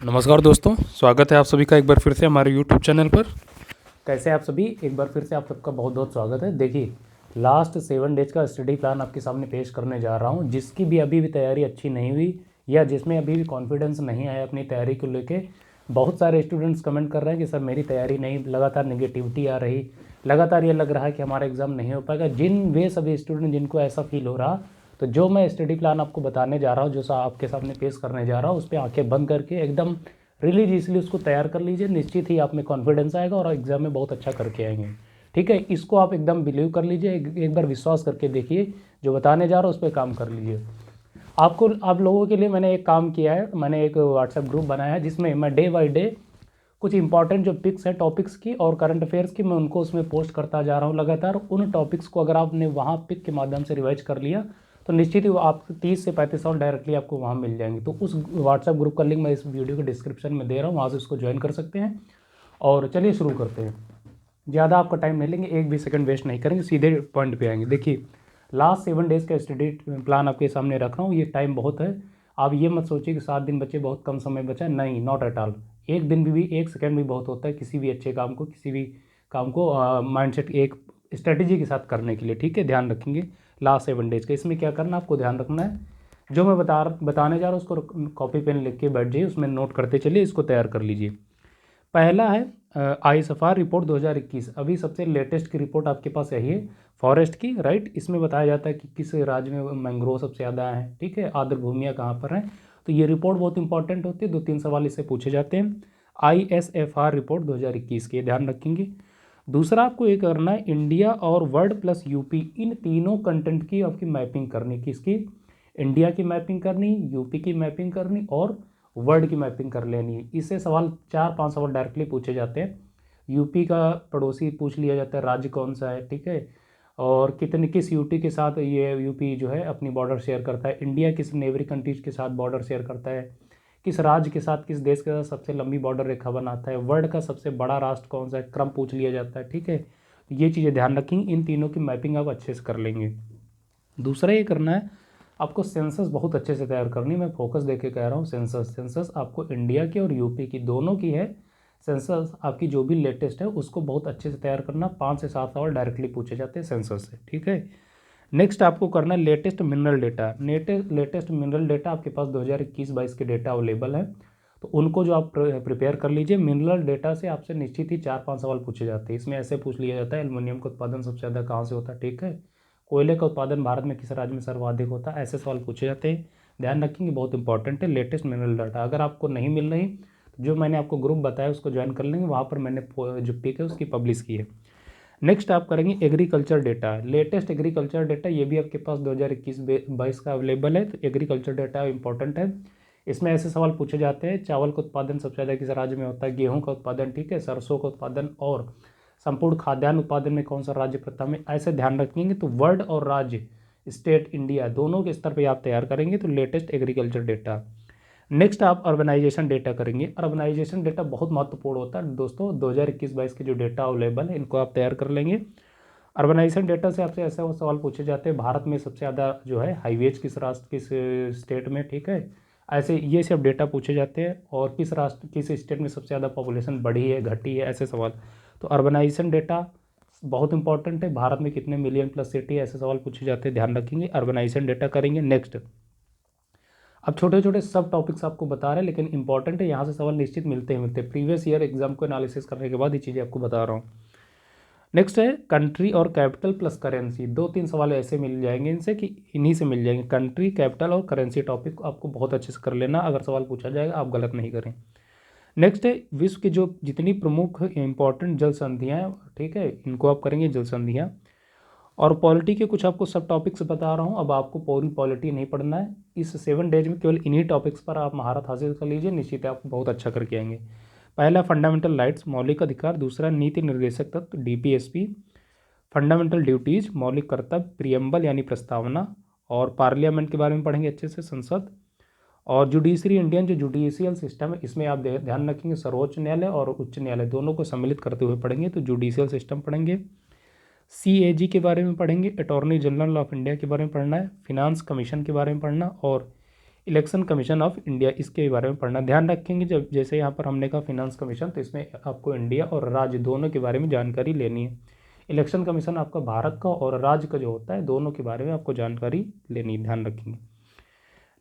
नमस्कार दोस्तों, स्वागत है आप सभी का एक बार फिर से हमारे YouTube चैनल पर। कैसे हैं आप सभी? एक बार फिर से आप सबका बहुत बहुत स्वागत है। देखिए, लास्ट 7 डेज का स्टडी प्लान आपके सामने पेश करने जा रहा हूं, जिसकी भी अभी भी तैयारी अच्छी नहीं हुई या जिसमें अभी भी कॉन्फिडेंस नहीं आया अपनी तैयारी को लेके। बहुत सारे स्टूडेंट्स कमेंट कर रहे हैं कि सर मेरी तैयारी नहीं, लगातार नेगेटिविटी आ रही, लगातार ये लग रहा है कि हमारा एग्ज़ाम नहीं हो पाएगा। वे सभी स्टूडेंट जिनको ऐसा फील हो रहा, तो जो मैं स्टडी प्लान आपको बताने जा रहा हूँ, जो आपके सामने पेश करने जा रहा हूँ, उस पर आंखें बंद करके एकदम रिलीजियसली उसको तैयार कर लीजिए। निश्चित ही आप में कॉन्फिडेंस आएगा और एग्जाम में बहुत अच्छा करके आएंगे। ठीक है, इसको आप एकदम बिलीव कर लीजिए, एक बार विश्वास करके देखिए। जो बताने जा रहा हूँ उस पर काम कर लीजिए। आप लोगों के लिए मैंने एक काम किया है, मैंने एक व्हाट्सएप ग्रुप बनाया है जिसमें मैं डे बाई डे कुछ इंपॉर्टेंट जो पिक्स हैं टॉपिक्स की और करंट अफेयर्स की, मैं उनको उसमें पोस्ट करता जा रहा हूँ लगातार। उन टॉपिक्स को अगर आपने वहाँ पिक के माध्यम से रिवाइज कर लिया तो निश्चित ही आप 30 से 35 सवाल डायरेक्टली आपको वहाँ मिल जाएंगे। तो उस व्हाट्सएप ग्रुप का लिंक मैं इस वीडियो के डिस्क्रिप्शन में दे रहा हूँ, वहाँ से उसको ज्वाइन कर सकते हैं। और चलिए शुरू करते हैं। ज़्यादा आपका टाइम नहीं लेंगे, एक भी सेकंड वेस्ट नहीं करेंगे, सीधे पॉइंट पे आएंगे। देखिए, लास्ट 7 डेज़ का स्टडी प्लान आपके सामने रख रहा हूँ। ये टाइम बहुत है। आप ये मत सोचिए कि 7 दिन बचे, बहुत कम समय बचा है। नहीं, नॉट एट ऑल। एक दिन भी एक सेकंड भी बहुत होता है किसी भी अच्छे काम को, किसी भी काम को माइंडसेट एक स्ट्रेटेजी के साथ करने के लिए। ठीक है, ध्यान रखेंगे लास्ट 7 डेज़ का। इसमें क्या करना आपको ध्यान रखना है, जो मैं बताने जा रहा हूँ उसको कॉपी पेन लिख के बैठ जाइए, उसमें नोट करते चलिए, इसको तैयार कर लीजिए। पहला है ISFR रिपोर्ट 2021। अभी सबसे लेटेस्ट की रिपोर्ट आपके पास यही है, फॉरेस्ट की, राइट। इसमें बताया जाता है कि किस राज्य में मैंग्रोव सबसे ज़्यादा है, ठीक है, आर्द्र भूमियाँ कहाँ पर हैं। तो ये रिपोर्ट बहुत इंपॉर्टेंट होती है, 2-3 सवाल इससे पूछे जाते हैं। ISFR रिपोर्ट 2021 की ध्यान रखेंगे। दूसरा आपको ये करना है, इंडिया और वर्ल्ड प्लस यूपी, इन तीनों कंटेंट की आपकी मैपिंग करनी। किसकी? इंडिया की मैपिंग करनी, यूपी की मैपिंग करनी और वर्ल्ड की मैपिंग कर लेनी है। इससे सवाल 4-5 सवाल डायरेक्टली पूछे जाते हैं। यूपी का पड़ोसी पूछ लिया जाता है, राज्य कौन सा है, ठीक है, और किस यूटी के साथ ये यूपी जो है अपनी बॉर्डर शेयर करता है, इंडिया किस नेबरी कंट्रीज के साथ बॉर्डर शेयर करता है, किस राज्य के साथ, किस देश के साथ सबसे लंबी बॉर्डर रेखा बनाता है, वर्ल्ड का सबसे बड़ा राष्ट्र कौन सा है, क्रम पूछ लिया जाता है। ठीक है, ये चीज़ें ध्यान रखेंगे, इन तीनों की मैपिंग आप अच्छे से कर लेंगे। दूसरा ये करना है, आपको सेंसस बहुत अच्छे से तैयार करनी है। मैं फोकस देके कह रहा हूँ, सेंसस आपको इंडिया की और यूपी की दोनों की है। सेंसस आपकी जो भी लेटेस्ट है उसको बहुत अच्छे से तैयार करना। 5 से 7 सवाल डायरेक्टली पूछे जाते हैं सेंसस से। ठीक है, नेक्स्ट आपको करना है latest mineral data. Latest mineral data आपके पास 2021-22 के डेटा अवेलेबल है, तो उनको जो आप प्रिपेयर कर लीजिए। मिनरल डेटा से आपसे निश्चित ही 4-5 सवाल पूछे जाते हैं। इसमें ऐसे पूछ लिया जाता है, एल्युमिनियम का उत्पादन सबसे ज़्यादा कहाँ से होता है, ठीक है, कोयले का उत्पादन भारत में किस राज्य में सर्वाधिक होता है, ऐसे सवाल पूछे जाते हैं। ध्यान रखेंगे, बहुत इंपॉर्टेंट है लेटेस्ट मिनरल डाटा। अगर आपको नहीं मिल रही तो जो मैंने आपको ग्रुप बताया उसको ज्वाइन कर लेंगे, वहाँ पर मैंने जो पिक है उसकी पब्लिश की है। नेक्स्ट आप करेंगे agriculture data. Latest agriculture data ये भी आपके पास 2021-22 का अवेलेबल है। तो एग्रीकल्चर डेटा इंपॉर्टेंट है। इसमें ऐसे सवाल पूछे जाते हैं, चावल का उत्पादन सबसे ज़्यादा किस राज्य में होता है, गेहूं का उत्पादन, ठीक है, सरसों का उत्पादन और संपूर्ण खाद्यान्न उत्पादन में कौन सा राज्य प्रथम है, ऐसे ध्यान रखेंगे। तो वर्ल्ड और राज्य, स्टेट, इंडिया दोनों के स्तर पर आप तैयार करेंगे तो लेटेस्ट एग्रीकल्चर डेटा। नेक्स्ट आप अर्बनाइजेशन डेटा करेंगे। अर्बनाइजेशन डेटा बहुत महत्वपूर्ण होता है दोस्तों। 2021-22 के जो डेटा अवेलेबल है इनको आप तैयार कर लेंगे। अर्बनाइजेशन डेटा से आपसे ऐसे सवाल पूछे जाते हैं, भारत में सबसे ज़्यादा जो है हाईवेज किस राष्ट्र, किस स्टेट में, ठीक है, ऐसे ये सब डेटा पूछे जाते हैं। और किस राष्ट्र, किस स्टेट में सबसे ज़्यादा पॉपुलेशन बढ़ी है, घटी है, ऐसे सवाल। तो अर्बनाइजेशन डेटा बहुत इंपॉर्टेंट है। भारत में कितने मिलियन प्लस सिटी, ऐसे सवाल पूछे जाते हैं, ध्यान रखेंगे। अर्बनाइजेशन डेटा करेंगे। नेक्स्ट, अब छोटे छोटे सब टॉपिक्स आपको बता रहे हैं, लेकिन इंपॉर्टेंट है, यहाँ से सवाल निश्चित मिलते ही मिलते हैं। प्रीवियस ईयर एग्जाम को एनालिसिस करने के बाद ये चीज़ें आपको बता रहा हूँ। नेक्स्ट है कंट्री और कैपिटल प्लस करेंसी। 2-3 सवाल ऐसे मिल जाएंगे इनसे कि इन्हीं से मिल जाएंगे। कंट्री, कैपिटल और करेंसी टॉपिक आपको बहुत अच्छे से कर लेना, अगर सवाल पूछा जाएगा आप गलत नहीं करें। नेक्स्ट है विश्व की जो जितनी प्रमुख इंपॉर्टेंट जल संधियाँ हैं, ठीक है, इनको आप करेंगे, जल संधियाँ। और पॉलिटी के कुछ आपको सब टॉपिक्स बता रहा हूँ। अब आपको पूरी पॉलिटी नहीं पढ़ना है, इस 7 डेज में केवल इन्हीं टॉपिक्स पर आप महारत हासिल कर लीजिए, निश्चित आप बहुत अच्छा करके आएंगे। पहला फंडामेंटल राइट्स, मौलिक अधिकार। दूसरा नीति निर्देशक तत्व, DPSP। फंडामेंटल ड्यूटीज़, मौलिक कर्तव्य। प्रियम्बल यानी प्रस्तावना। और पार्लियामेंट के बारे में पढ़ेंगे अच्छे से, संसद। और जुडिशरी, इंडियन जो जुडिशियल सिस्टम है, इसमें आप ध्यान रखेंगे सर्वोच्च न्यायालय और उच्च न्यायालय दोनों को सम्मिलित करते हुए पढ़ेंगे, तो जुडिशियल सिस्टम पढ़ेंगे। CAG के बारे में पढ़ेंगे, अटॉर्नी जनरल ऑफ इंडिया के बारे में पढ़ना है। फिनांस कमीशन के बारे में पढ़ना और इलेक्शन कमीशन ऑफ इंडिया, इसके बारे में पढ़ना। ध्यान रखेंगे जब जैसे यहाँ पर हमने कहा फिनांस कमीशन, तो इसमें आपको इंडिया और राज्य दोनों के बारे में जानकारी लेनी है। इलेक्शन कमीशन आपका भारत का और राज्य का जो होता है, दोनों के बारे में आपको जानकारी लेनी है, ध्यान रखेंगे।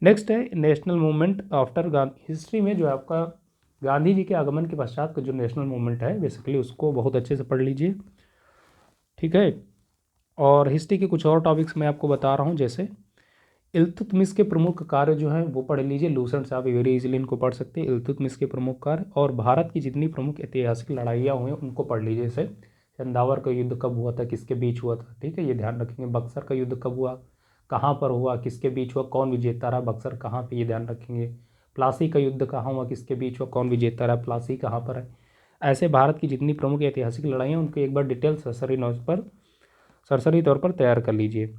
नेक्स्ट है national movement after Gandhi. History में जो है आपका गांधी जी के आगमन के पश्चात का जो नेशनल मूवमेंट है, बेसिकली उसको बहुत अच्छे से पढ़ लीजिए, ठीक है। और हिस्ट्री के कुछ और टॉपिक्स मैं आपको बता रहा हूँ, जैसे इल्तुतमिश के प्रमुख कार्य जो हैं वो पढ़ लीजिए। लूसेंट से आप वेरी इजीली इनको पढ़ सकते हैं, इल्तुतमिश के प्रमुख कार्य। और भारत की जितनी प्रमुख ऐतिहासिक लड़ाइयाँ हुई हैं उनको पढ़ लीजिए, जैसे चंदावर का युद्ध कब हुआ था, किसके बीच हुआ था, ठीक है, ये ध्यान रखेंगे। बक्सर का युद्ध कब हुआ, कहाँ पर हुआ, किसके बीच हुआ, कौन विजेता रहा, बक्सर कहाँ पे, ये ध्यान रखेंगे। प्लासी का युद्ध कहाँ हुआ, किसके बीच हुआ, कौन विजेता रहा, प्लासी कहाँ पर है। ऐसे भारत की जितनी प्रमुख ऐतिहासिक लड़ाइयाँ उनको एक बार डिटेल सरसरी तौर पर तैयार कर लीजिए।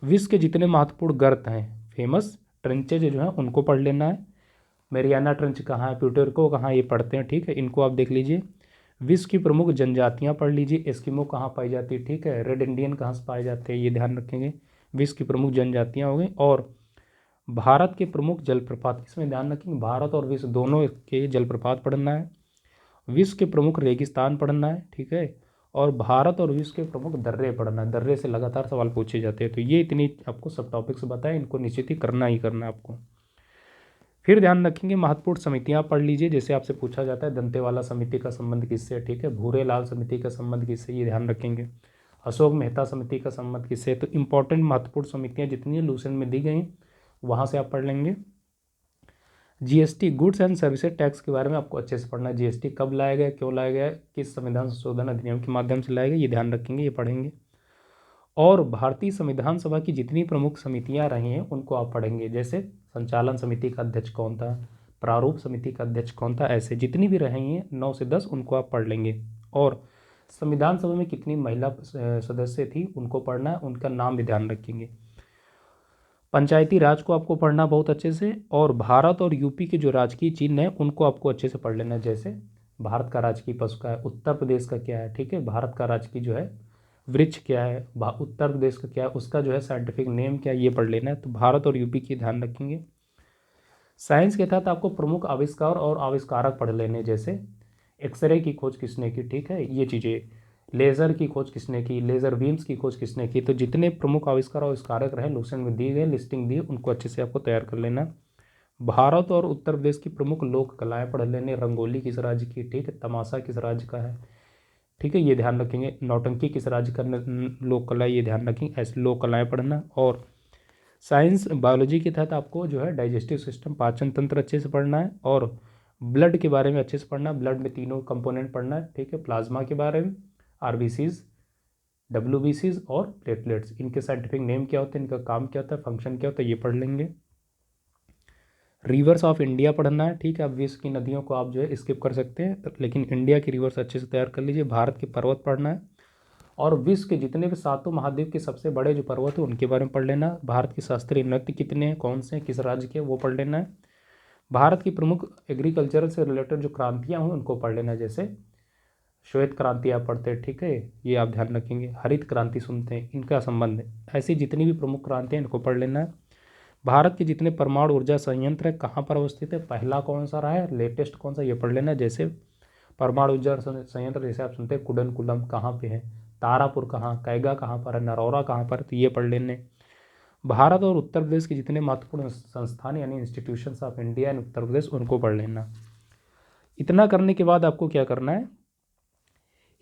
विश्व के जितने महत्वपूर्ण गर्त हैं, फेमस ट्रेंचेज जो हैं उनको पढ़ लेना है। मेरियाना ट्रेंच कहाँ है, प्यूटरको कहाँ है, ये पढ़ते हैं, ठीक है, इनको आप देख लीजिए। विश्व की प्रमुख जनजातियाँ पढ़ लीजिए, एस्किमो कहाँ पाई जाती है, ठीक है, रेड इंडियन कहाँ से पाए जाते हैं, ये ध्यान रखेंगे। विश्व की प्रमुख जनजातियाँ हो गई। और भारत के प्रमुख जलप्रपात, इसमें ध्यान रखेंगे, भारत और विश्व दोनों के जलप्रपात पढ़ना है। विश्व के प्रमुख रेगिस्तान पढ़ना है, ठीक है। और भारत और विश्व के प्रमुख दर्रे पढ़ना है, दर्रे से लगातार सवाल पूछे जाते हैं। तो ये इतनी आपको सब टॉपिक्स बताएं, इनको निश्चित ही करना है आपको। फिर ध्यान रखेंगे महत्वपूर्ण समितियां पढ़ लीजिए, जैसे आपसे पूछा जाता है दंतेवाला समिति का संबंध किससे, ठीक है, भूरे लाल समिति का संबंध किससे, ये ध्यान रखेंगे। अशोक मेहता समिति का संबंध किससे। तो इंपॉर्टेंट महत्वपूर्ण समितियां जितनी लूसेंट में दी गई वहाँ से आप पढ़ लेंगे। GST, goods and services tax के बारे में आपको अच्छे से पढ़ना है। जीएसटी कब लाया गया, क्यों लाया गया, किस संविधान संशोधन अधिनियम के माध्यम से लाया गया, ये ध्यान रखेंगे, ये पढ़ेंगे। और भारतीय संविधान सभा की जितनी प्रमुख समितियां रही हैं उनको आप पढ़ेंगे, जैसे संचालन समिति का अध्यक्ष कौन था, प्रारूप समिति का अध्यक्ष कौन था, ऐसे जितनी भी रही हैं 9 से 10 उनको आप पढ़ लेंगे। और संविधान सभा में कितनी महिला सदस्य थी उनको पढ़ना है, उनका नाम भी ध्यान रखेंगे। पंचायती राज को आपको पढ़ना बहुत अच्छे से। और भारत और यूपी के जो राजकीय चिन्ह हैं उनको आपको अच्छे से पढ़ लेना है, जैसे भारत का राजकीय पशु क्या है, उत्तर प्रदेश का क्या है, ठीक है, भारत का राजकीय जो है वृक्ष क्या है, उत्तर प्रदेश का क्या है, उसका जो है साइंटिफिक नेम क्या है, ये पढ़ लेना है। तो भारत और यूपी की ध्यान रखेंगे। साइंस के तहत आपको प्रमुख आविष्कार और आविष्कारक पढ़ लेने, जैसे एक्सरे की खोज किसने की, ठीक है, ये चीज़ें, लेज़र की खोज किसने की, लेज़र बीम्स की खोज किसने की। तो जितने प्रमुख आविष्कार और आविष्कारक रहे लूसेंट में दिए गए लिस्टिंग दी, उनको अच्छे से आपको तैयार कर लेना। भारत और उत्तर प्रदेश की प्रमुख लोक कलाएँ पढ़ लेने, रंगोली किस राज्य की, ठीक है, तमाशा किस राज्य का है, ठीक है, ये ध्यान रखेंगे। नौटंकी किस राज्य का लोक कला, ये ध्यान रखेंगे, ऐसे लोक कलाएँ पढ़ना। और साइंस बायोलॉजी के तहत आपको जो है डाइजेस्टिव सिस्टम, पाचन तंत्र अच्छे से पढ़ना है। और ब्लड के बारे में अच्छे से पढ़ना है, ब्लड में तीनों कंपोनेंट पढ़ना है, ठीक है, प्लाज्मा के बारे में, आरबीसीज, डब्ल्यूबीसीज और प्लेटलेट्स, इनके साइंटिफिक नेम क्या होते हैं, इनका काम क्या होता है, फंक्शन क्या होता है, ये पढ़ लेंगे। रिवर्स ऑफ इंडिया पढ़ना है, ठीक है, अब विश्व की नदियों को आप जो है स्किप कर सकते हैं, लेकिन इंडिया की रिवर्स अच्छे से तैयार कर लीजिए। भारत के पर्वत पढ़ना है। और विश्व के जितने भी 7 महाद्वीप के सबसे बड़े जो पर्वत हैं उनके बारे में पढ़ लेना। भारत के शास्त्रीय नृत्य कितने हैं, कौन से हैं, किस राज्य के, वो पढ़ लेना है। भारत की प्रमुख एग्रीकल्चर से रिलेटेड जो क्रांतियाँ हुई उनको पढ़ लेना, जैसे श्वेत क्रांति आप पढ़ते हैं, ठीक है, ये आप ध्यान रखेंगे। हरित क्रांति सुनते हैं, इनका संबंध है। ऐसी जितनी भी प्रमुख क्रांतियाँ इनको पढ़ लेना है। भारत के जितने परमाणु ऊर्जा संयंत्र है कहाँ पर अवस्थित है, पहला कौन सा रहा है, लेटेस्ट कौन सा, ये पढ़ लेना है। जैसे परमाणु ऊर्जा संयंत्र जैसे आप सुनते हैं कुडनकुलम कहाँ पे है, तारापुर कहाँ, कैगा कहाँ पर है, नरौरा कहाँ पर, तो ये पढ़ लेने। भारत और उत्तर प्रदेश के जितने महत्वपूर्ण संस्थान यानी institutions of India and Uttar Pradesh उनको पढ़ लेना। इतना करने के बाद आपको क्या करना है,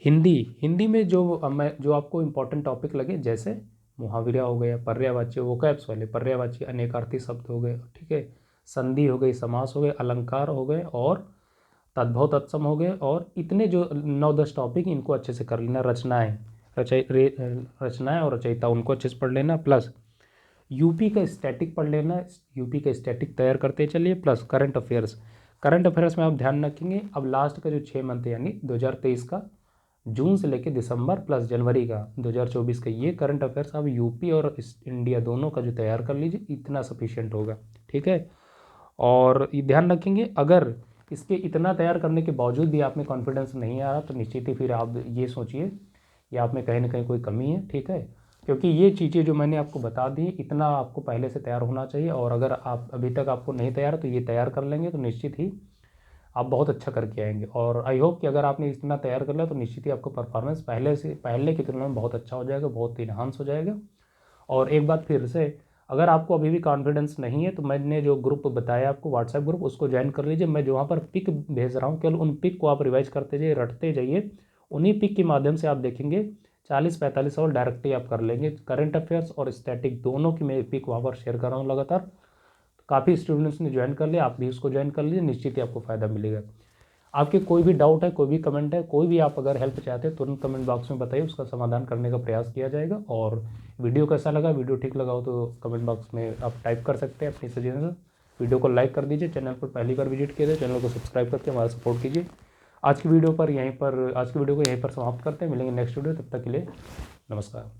हिंदी, हिंदी में जो आपको इम्पोर्टेंट टॉपिक लगे, जैसे मुहावरा हो गया, पर्यायवाची वोकैब्स वाले, पर्यायवाची अनेकार्थी शब्द हो गए, ठीक है, संधि हो गई, समास हो गए, अलंकार हो गए और तद्भव तत्सम हो गए। और इतने जो 9-10 टॉपिक इनको अच्छे से कर लेना। रचनाएं, रचनाएं और रचयिता उनको अच्छे से पढ़ लेना। प्लस यूपी का स्टैटिक पढ़ लेना, यूपी का स्टैटिक तैयार करते चलिए। Plus current affairs, current affairs में आप ध्यान रखेंगे अब लास्ट का जो 6 मंथ यानी 2023 का जून से लेकर दिसंबर प्लस जनवरी का 2024 का, ये करंट अफेयर्स आप यूपी और इंडिया दोनों का जो तैयार कर लीजिए, इतना सफिशिएंट होगा, ठीक है। और ये ध्यान रखेंगे अगर इसके इतना तैयार करने के बावजूद भी आप में कॉन्फिडेंस नहीं आ रहा तो निश्चित ही फिर आप ये सोचिए या आप में कहीं ना कहीं कोई कमी है, ठीक है। क्योंकि ये चीज़ें जो मैंने आपको बता दी, इतना आपको पहले से तैयार होना चाहिए। और अगर आप अभी तक आपको नहीं तैयार तो ये तैयार कर लेंगे तो निश्चित ही आप बहुत अच्छा करके आएंगे। और आई होप कि अगर आपने इतना तैयार कर लिया तो निश्चित ही आपका परफॉर्मेंस पहले की तुलना में बहुत अच्छा हो जाएगा, बहुत इन्हांस हो जाएगा। और एक बात फिर से, अगर आपको अभी भी कॉन्फिडेंस नहीं है तो मैंने जो ग्रुप बताया आपको, व्हाट्सएप ग्रुप, उसको ज्वाइन कर लीजिए। मैं जो वहाँ पर पिक भेज रहा हूँ, केवल उन पिक को आप रिवाइज करते जाइए, रटते जाइए। उन्हीं पिक के माध्यम से आप देखेंगे 40-45 सवाल डायरेक्टली आप कर लेंगे। करंट अफेयर्स और स्टैटिक दोनों की मैं पिक वहाँ पर शेयर कर रहा हूँ लगातार। काफ़ी स्टूडेंट्स ने ज्वाइन कर लिया, आप भी उसको ज्वाइन कर लीजिए, निश्चित ही आपको फ़ायदा मिलेगा। आपके कोई भी डाउट है, कोई भी कमेंट है, कोई भी आप अगर हेल्प चाहते हैं तुरंत कमेंट बॉक्स में बताइए, उसका समाधान करने का प्रयास किया जाएगा। और वीडियो कैसा लगा, वीडियो ठीक लगा हो तो कमेंट बॉक्स में आप टाइप कर सकते हैं अपनी सजेशन। वीडियो को लाइक कर दीजिए, चैनल पर पहली बार विजिट किए थे चैनल को सब्सक्राइब करके हमारा सपोर्ट कीजिए। आज की वीडियो को यहीं पर समाप्त करते हैं, मिलेंगे नेक्स्ट वीडियो, तब तक के लिए नमस्कार।